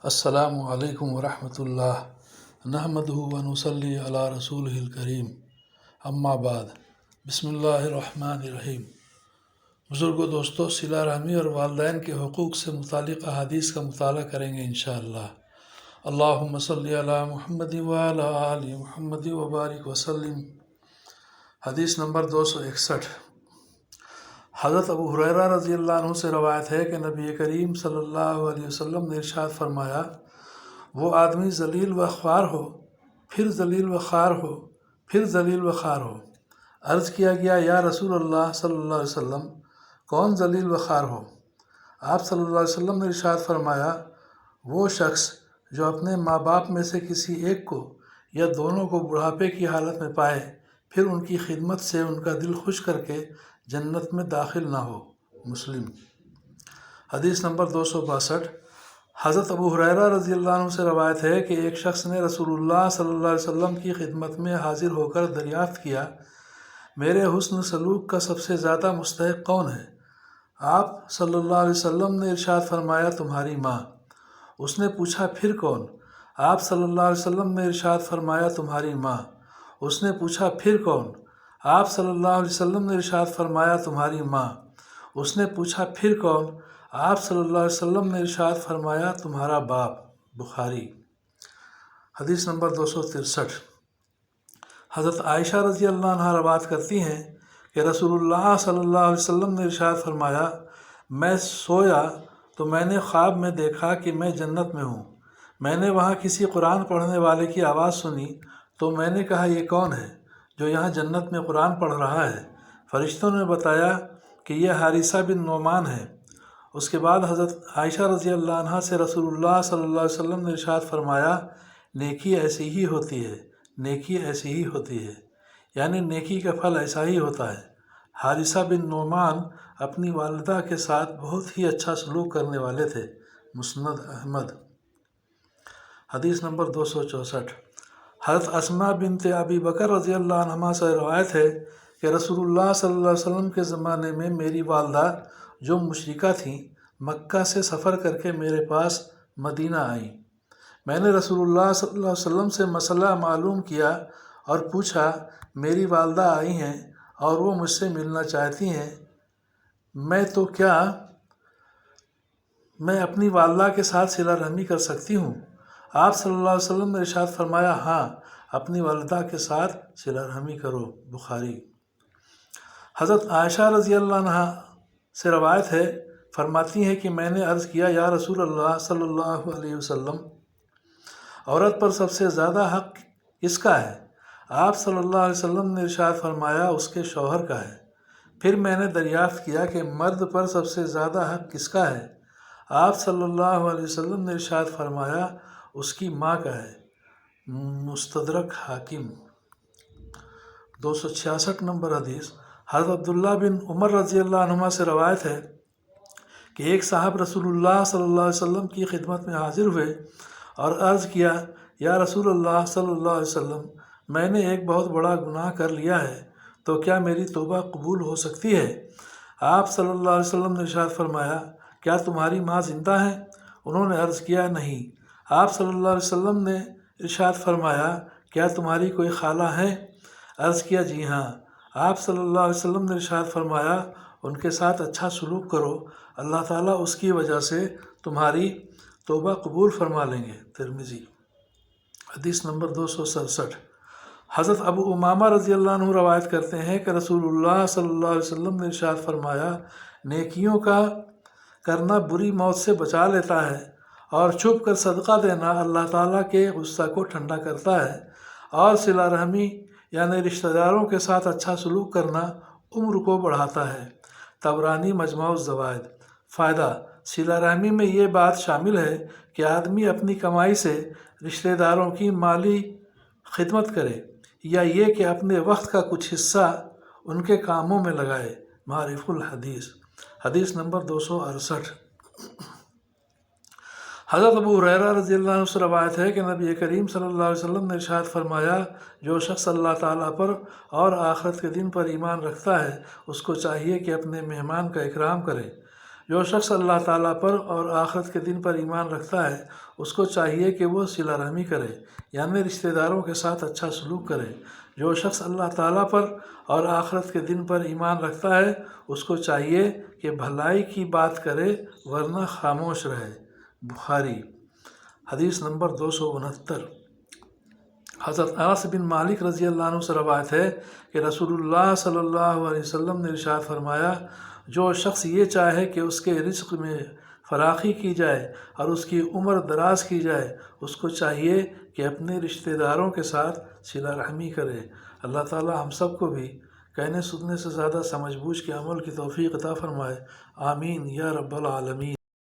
السلام علیکم ورحمۃ اللہ نحمدہ و نصلی علی رسولہ الکریم اما بعد بسم اللہ الرحمن الرحیم۔ بزرگوں دوستو، صلہ رحمی اور والدین کے حقوق سے متعلق احادیث کا مطالعہ کریں گے انشاءاللہ۔ اللہم صلی علی محمد وعلی آل محمد وبارک وسلم۔ حدیث نمبر 261۔ حضرت ابو ہریرہ رضی اللہ عنہ سے روایت ہے کہ نبی کریم صلی اللہ علیہ وسلم نے ارشاد فرمایا، وہ آدمی ذلیل و خوار ہو، پھر ذلیل و خوار ہو، پھر ذلیل و خوار ہو۔ عرض کیا گیا، یا رسول اللہ صلی اللہ علیہ وسلم، کون ذلیل و خوار ہو؟ آپ صلی اللہ علیہ وسلم نے ارشاد فرمایا، وہ شخص جو اپنے ماں باپ میں سے کسی ایک کو یا دونوں کو بڑھاپے کی حالت میں پائے، پھر ان کی خدمت سے ان کا دل خوش کر کے جنت میں داخل نہ ہو۔ مسلم۔ حدیث نمبر 262۔ حضرت ابو ہریرہ رضی اللہ عنہ سے روایت ہے کہ ایک شخص نے رسول اللہ صلی اللہ علیہ وسلم کی خدمت میں حاضر ہو کر دریافت کیا، میرے حسن سلوک کا سب سے زیادہ مستحق کون ہے؟ آپ صلی اللہ علیہ وسلم نے ارشاد فرمایا، تمہاری ماں۔ اس نے پوچھا، پھر کون؟ آپ صلی اللہ علیہ وسلم نے ارشاد فرمایا، تمہاری ماں۔ اس نے پوچھا، پھر کون؟ آپ صلی اللہ علیہ وسلم نے ارشاد فرمایا، تمہاری ماں۔ اس نے پوچھا، پھر کون؟ آپ صلی اللہ علیہ وسلم نے ارشاد فرمایا، تمہارا باپ۔ بخاری۔ حدیث نمبر 263۔ حضرت عائشہ رضی اللہ عنہ روایت کرتی ہیں کہ رسول اللہ صلی اللہ علیہ وسلم نے ارشاد فرمایا، میں سویا تو میں نے خواب میں دیکھا کہ میں جنت میں ہوں۔ میں نے وہاں کسی قرآن پڑھنے والے کی آواز سنی تو میں نے کہا، یہ کون ہے جو یہاں جنت میں قرآن پڑھ رہا ہے؟ فرشتوں نے بتایا کہ یہ حارثہ بن نعمان ہے۔ اس کے بعد حضرت عائشہ رضی اللہ عنہ سے رسول اللہ صلی اللہ علیہ وسلم نے ارشاد فرمایا، نیکی ایسی ہی ہوتی ہے، نیکی ایسی ہی ہوتی ہے، یعنی نیکی کا پھل ایسا ہی ہوتا ہے۔ حارثہ بن نعمان اپنی والدہ کے ساتھ بہت ہی اچھا سلوک کرنے والے تھے۔ مسند احمد۔ حدیث نمبر 264۔ حضرت اسماء بنت ابی بکر رضی اللہ عنہما سے روایت ہے کہ رسول اللہ صلی اللہ علیہ وسلم کے زمانے میں میری والدہ جو مشرکہ تھیں، مکہ سے سفر کر کے میرے پاس مدینہ آئیں۔ میں نے رسول اللہ صلی اللہ علیہ وسلم سے مسئلہ معلوم کیا اور پوچھا، میری والدہ آئی ہیں اور وہ مجھ سے ملنا چاہتی ہیں، میں اپنی والدہ کے ساتھ صلہ رحمی کر سکتی ہوں؟ آپ صلی اللہ علیہ وسلم نے ارشاد فرمایا، ہاں، اپنی والدہ کے ساتھ صلہ رحمی کرو۔ بخاری۔ حضرت عائشہ رضی اللہ عنہ سے روایت ہے، فرماتی ہیں کہ میں نے عرض کیا، یا رسول اللہ صلی اللہ علیہ وسلم، عورت پر سب سے زیادہ حق کس کا ہے؟ آپ صلی اللہ علیہ وسلم نے ارشاد فرمایا، اس کے شوہر کا ہے۔ پھر میں نے دریافت کیا کہ مرد پر سب سے زیادہ حق کس کا ہے؟ آپ صلی اللہ علیہ وسلم نے ارشاد فرمایا، اس کی ماں کا ہے۔ مستدرک حاکم۔ 266 نمبر حدیث۔ حضرت عبداللہ بن عمر رضی اللہ عنہما سے روایت ہے کہ ایک صاحب رسول اللہ صلی اللہ علیہ وسلم کی خدمت میں حاضر ہوئے اور عرض کیا، یا رسول اللہ صلی اللہ علیہ وسلم، میں نے ایک بہت بڑا گناہ کر لیا ہے، تو کیا میری توبہ قبول ہو سکتی ہے؟ آپ صلی اللہ علیہ وسلم نے ارشاد فرمایا، کیا تمہاری ماں زندہ ہے؟ انہوں نے عرض کیا، نہیں۔ آپ صلی اللہ علیہ وسلم نے ارشاد فرمایا، کیا تمہاری کوئی خالہ ہے؟ عرض کیا، جی ہاں۔ آپ صلی اللہ علیہ وسلم نے ارشاد فرمایا، ان کے ساتھ اچھا سلوک کرو، اللہ تعالیٰ اس کی وجہ سے تمہاری توبہ قبول فرما لیں گے۔ ترمذی۔ حدیث نمبر 267۔ حضرت ابو امامہ رضی اللہ عنہ روایت کرتے ہیں کہ رسول اللہ صلی اللہ علیہ وسلم نے ارشاد فرمایا، نیکیوں کا کرنا بری موت سے بچا لیتا ہے، اور چھپ کر صدقہ دینا اللہ تعالیٰ کے غصہ کو ٹھنڈا کرتا ہے، اور صلہ رحمی یعنی رشتہ داروں کے ساتھ اچھا سلوک کرنا عمر کو بڑھاتا ہے۔ طبرانی مجمع الزوائد۔ فائدہ: صلہ رحمی میں یہ بات شامل ہے کہ آدمی اپنی کمائی سے رشتہ داروں کی مالی خدمت کرے، یا یہ کہ اپنے وقت کا کچھ حصہ ان کے کاموں میں لگائے۔ معارف الحدیث۔ حدیث نمبر 268۔ حضرت ابو ہریرہ رضی اللہ عنہ سے روایت ہے کہ نبی کریم صلی اللہ علیہ وسلم نے ارشاد فرمایا، جو شخص اللہ تعالیٰ پر اور آخرت کے دن پر ایمان رکھتا ہے، اس کو چاہیے کہ اپنے مہمان کا اکرام کرے۔ جو شخص اللہ تعالیٰ پر اور آخرت کے دن پر ایمان رکھتا ہے اس کو چاہیے کہ وہ صلہ رحمی کرے، یعنی رشتہ داروں کے ساتھ اچھا سلوک کرے۔ جو شخص اللہ تعالیٰ پر اور آخرت کے دن پر ایمان رکھتا ہے اس کو چاہیے کہ بھلائی کی بات کرے ورنہ خاموش رہے۔ بخاری حدیث نمبر 269۔ حضرت انس بن مالک رضی اللہ عنہ سے روایت ہے کہ رسول اللہ صلی اللہ علیہ وسلم نے ارشاد فرمایا، جو شخص یہ چاہے کہ اس کے رزق میں فراخی کی جائے اور اس کی عمر دراز کی جائے اس کو چاہیے کہ اپنے رشتہ داروں کے ساتھ صلہ رحمی کرے۔ اللہ تعالی ہم سب کو بھی کہنے سننے سے زیادہ سمجھ بوجھ کے عمل کی توفیق عطا فرمائے، آمین یا رب العالمین۔